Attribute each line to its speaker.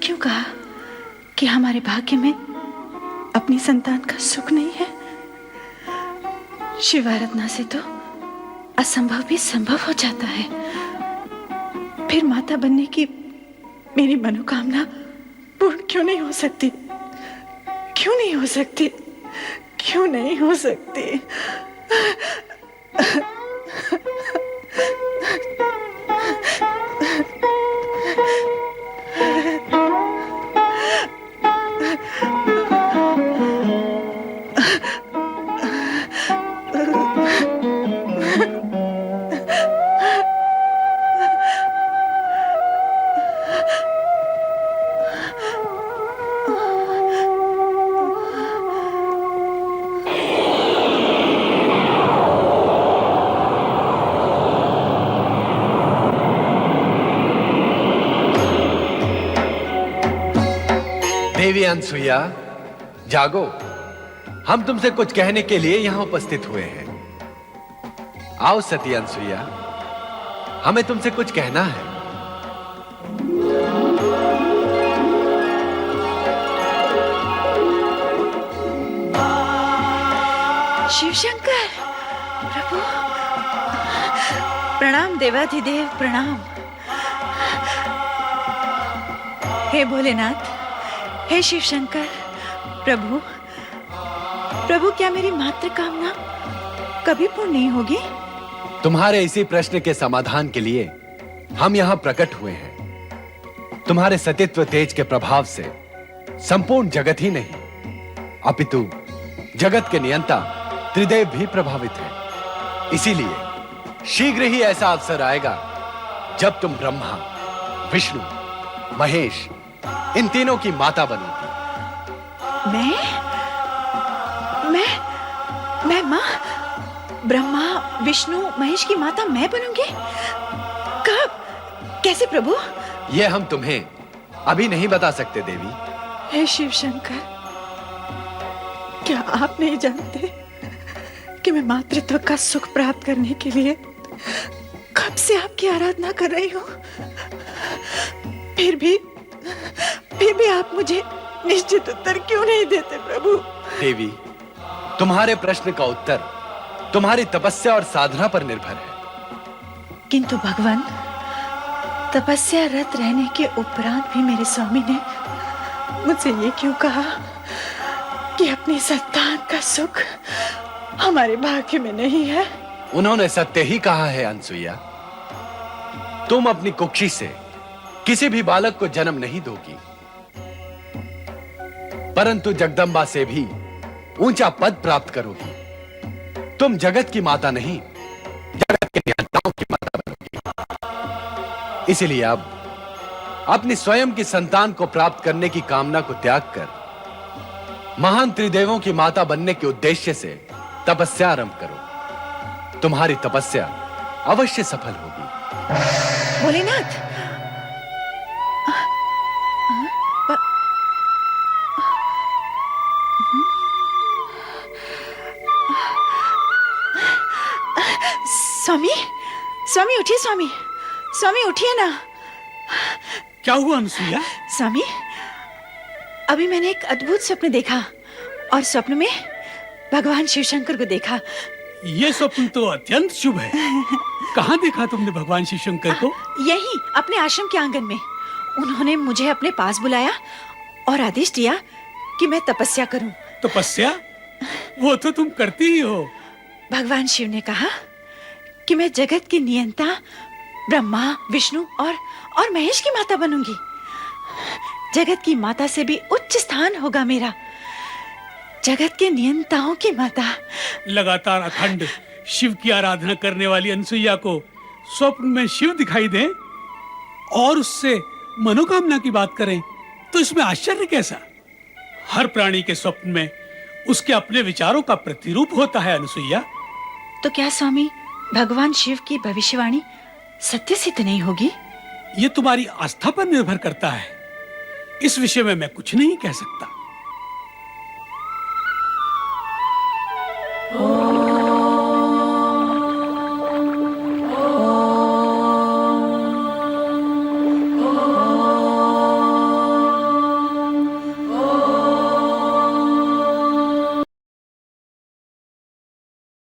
Speaker 1: क्यों कहा कि हमारे भाग्य में अपनी संतान का सुख नहीं है? शिवाराधना से तो असंभव भी संभव हो जाता है। फिर माता बनने की मेरी मनोकामना पूर्ण क्यों नहीं हो सकती? क्यों नहीं हो सकती? क्यों नहीं हो सकती?
Speaker 2: देवी अनसुईया, जागो। हम तुमसे कुछ कहने के लिए यहां उपस्थित हुए हैं। आओ सती अनसुईया, हमें तुमसे कुछ कहना है।
Speaker 1: शिवशंकर प्रभु, प्रणाम देवाधिदेव, प्रणाम। हे भोलेनाथ, हे शिवशंकर प्रभु, प्रभु क्या मेरी मात्र कामना कभी पूर्ण नहीं होगी?
Speaker 2: तुम्हारे इसी प्रश्न के समाधान के लिए हम यहां प्रकट हुए हैं। तुम्हारे सतीत्व तेज के प्रभाव से संपूर्ण जगत ही नहीं, अपितु जगत के नियंता त्रिदेव भी प्रभावित हैं। इसीलिए शीघ्र ही ऐसा अवसर आएगा जब तुम ब्रह्मा, विष्णु, महेश इन तीनों की माता बनोगी।
Speaker 1: मैं माँ ब्रह्मा, विष्णु, महेश की माता मैं बनूंगी? कब? कैसे प्रभु?
Speaker 2: यह हम तुम्हें अभी नहीं बता सकते देवी।
Speaker 1: हे शिवशंकर, क्या आप नहीं जानते कि मैं मातृत्व का सुख प्राप्त करने के लिए कब से आपकी आराधना कर रही हूँ? फिर भी आप मुझे निश्चित उत्तर क्यों नहीं देते प्रभु?
Speaker 2: देवी, तुम्हारे प्रश्न का उत्तर तुम्हारी तपस्या और साधना पर निर्भर है।
Speaker 1: किंतु भगवान, तपस्या रत रहने के उपरांत भी मेरे स्वामी ने मुझसे ये क्यों कहा कि अपनी संतान का सुख हमारे भाग्य में नहीं है?
Speaker 2: उन्होंने सत्य ही कहा है अनसुईया। तुम अपनी कुक्षी से किसी भी बालक को जन्म नहीं दोगी, परंतु जगदंबा से भी ऊंचा पद प्राप्त करोगी। तुम जगत की माता नहीं, जगत के नियंताओं की माता बनोगी। इसलिए अब अपनी स्वयं की संतान को प्राप्त करने की कामना को त्याग कर महान त्रिदेवों की माता बनने के उद्देश्य से तपस्या आरंभ करो। तुम्हारी तपस्या अवश्य सफल होगी।
Speaker 1: भोलेनाथ, स्वामी, स्वामी उठिए, स्वामी, स्वामी उठिए ना।
Speaker 3: क्या हुआ अनसुईया?
Speaker 1: स्वामी, अभी मैंने एक अद्भुत स्वप्न देखा और स्वप्न में भगवान शिवशंकर को देखा।
Speaker 3: ये स्वप्न तो अत्यंत शुभ है। कहाँ देखा तुमने भगवान शिवशंकर को?
Speaker 1: यही अपने आश्रम के आंगन में। उन्होंने मुझे अपने पास बुलाया और आदेश दिया कि मैं तपस्या करूं।
Speaker 3: तपस्या? वो तो तुम करती ही हो।
Speaker 1: भगवान शिव ने कहा कि मैं जगत की नियंता ब्रह्मा, विष्णु और महेश की माता बनूंगी। जगत की माता से भी उच्च स्थान होगा मेरा, जगत के नियंताओं की माता।
Speaker 3: लगातार अखंड शिव की आराधना करने वाली अनसुईया को स्वप्न में शिव दिखाई दे और उससे मनोकामना की बात करें तो इसमें आश्चर्य कैसा? हर प्राणी के स्वप्न में उसके अपने विचारों का प्रतिरूप होता है अनसुईया।
Speaker 1: तो क्या स्वामी, भगवान शिव की भविष्यवाणी सत्य सिद्ध नहीं होगी?
Speaker 3: ये तुम्हारी आस्था पर निर्भर करता है। इस विषय में मैं कुछ नहीं कह सकता।